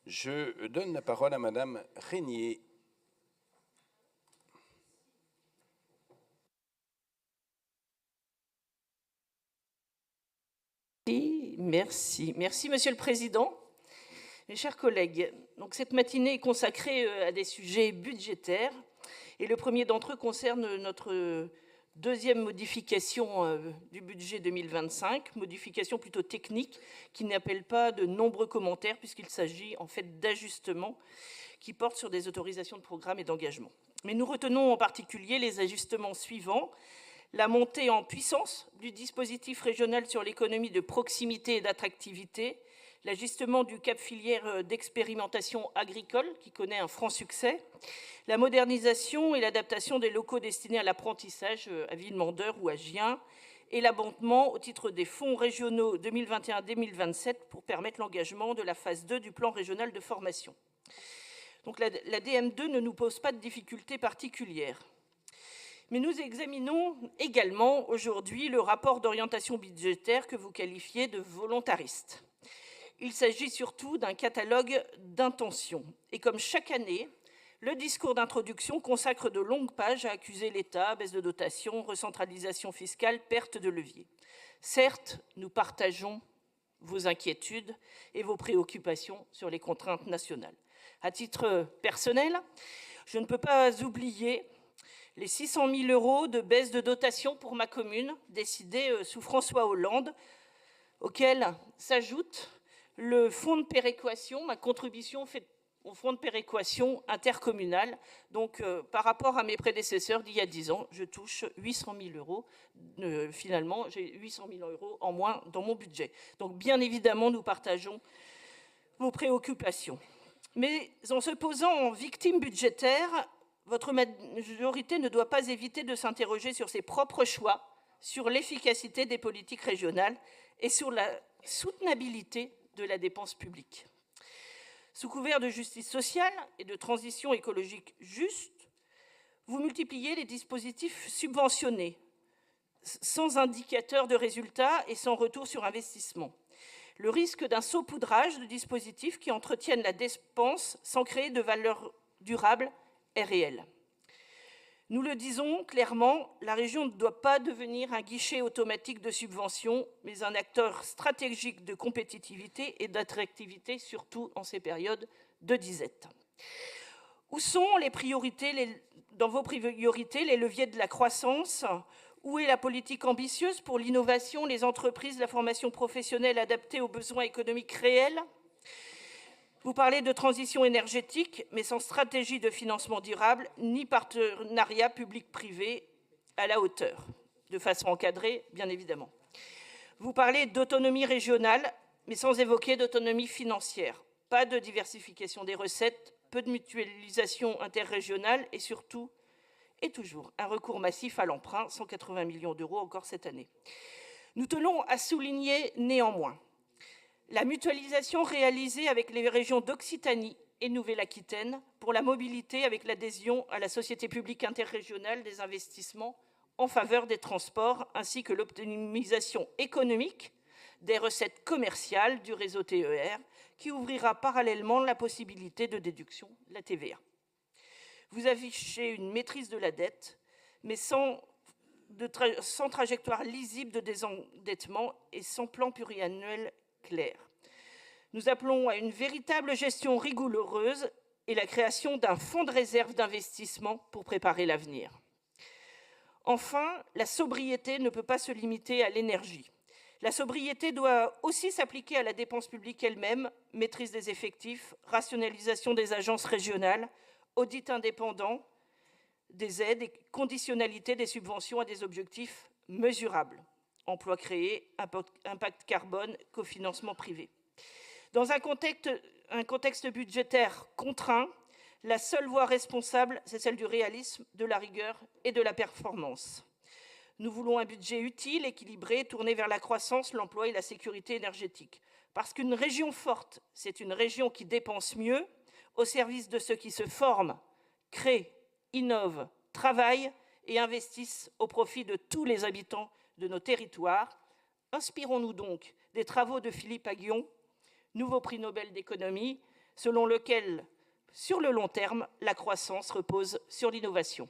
Je donne la parole à Madame Régnier. Merci, Monsieur le Président. Mes chers collègues, donc cette matinée est consacrée à des sujets budgétaires et le premier d'entre eux concerne notre deuxième modification du budget 2025, modification plutôt technique qui n'appelle pas de nombreux commentaires puisqu'il s'agit en fait d'ajustements qui portent sur des autorisations de programme et d'engagement. Mais nous retenons en particulier les ajustements suivants: la montée en puissance du dispositif régional sur l'économie de proximité et d'attractivité, l'ajustement du cap filière d'expérimentation agricole qui connaît un franc succès, la modernisation et l'adaptation des locaux destinés à l'apprentissage à Villemandeur ou à Gien, et l'abondement au titre des fonds régionaux 2021-2027 pour permettre l'engagement de la phase 2 du plan régional de formation. Donc la DM2 ne nous pose pas de difficultés particulières. Mais nous examinons également aujourd'hui le rapport d'orientation budgétaire que vous qualifiez de volontariste. Il s'agit surtout d'un catalogue d'intentions. Et comme chaque année, le discours d'introduction consacre de longues pages à accuser l'État, baisse de dotation, recentralisation fiscale, perte de levier. Certes, nous partageons vos inquiétudes et vos préoccupations sur les contraintes nationales. À titre personnel, je ne peux pas oublier les 600 000 € de baisse de dotation pour ma commune, décidée sous François Hollande, auquel s'ajoute le fonds de péréquation, ma contribution faite au fonds de péréquation intercommunal. Donc, par rapport à mes prédécesseurs d'il y a 10 ans, je touche 800 000 €. Finalement, j'ai 800 000 € en moins dans mon budget. Donc, bien évidemment, nous partageons vos préoccupations. Mais en se posant en victime budgétaire, votre majorité ne doit pas éviter de s'interroger sur ses propres choix, sur l'efficacité des politiques régionales et sur la soutenabilité de la dépense publique. Sous couvert de justice sociale et de transition écologique juste, vous multipliez les dispositifs subventionnés, sans indicateur de résultat et sans retour sur investissement. Le risque d'un saupoudrage de dispositifs qui entretiennent la dépense sans créer de valeur durable est réel. Nous le disons clairement, la région ne doit pas devenir un guichet automatique de subventions, mais un acteur stratégique de compétitivité et d'attractivité, surtout en ces périodes de disette. Où sont les priorités, dans vos priorités, les leviers de la croissance? Où est la politique ambitieuse pour l'innovation, les entreprises, la formation professionnelle adaptée aux besoins économiques réels? Vous parlez de transition énergétique, mais sans stratégie de financement durable, ni partenariat public-privé à la hauteur, de façon encadrée, bien évidemment. Vous parlez d'autonomie régionale, mais sans évoquer d'autonomie financière. Pas de diversification des recettes, peu de mutualisation interrégionale et surtout, et toujours, un recours massif à l'emprunt, 180 millions € encore cette année. Nous tenons à souligner néanmoins la mutualisation réalisée avec les régions d'Occitanie et Nouvelle-Aquitaine pour la mobilité avec l'adhésion à la Société publique interrégionale des investissements en faveur des transports, ainsi que l'optimisation économique des recettes commerciales du réseau TER, qui ouvrira parallèlement la possibilité de déduction de la TVA. Vous affichez une maîtrise de la dette, mais sans trajectoire lisible de désendettement et sans plan pluriannuel clair. Nous appelons à une véritable gestion rigoureuse et la création d'un fonds de réserve d'investissement pour préparer l'avenir. Enfin, la sobriété ne peut pas se limiter à l'énergie. La sobriété doit aussi s'appliquer à la dépense publique elle-même, maîtrise des effectifs, rationalisation des agences régionales, audit indépendant des aides et conditionnalité des subventions à des objectifs mesurables. Emplois créés, impact carbone, cofinancement privé. Dans un contexte budgétaire contraint, la seule voie responsable, c'est celle du réalisme, de la rigueur et de la performance. Nous voulons un budget utile, équilibré, tourné vers la croissance, l'emploi et la sécurité énergétique. Parce qu'une région forte, c'est une région qui dépense mieux, au service de ceux qui se forment, créent, innovent, travaillent et investissent au profit de tous les habitants de nos territoires. Inspirons-nous donc des travaux de Philippe Aghion, nouveau prix Nobel d'économie, selon lequel, sur le long terme, la croissance repose sur l'innovation.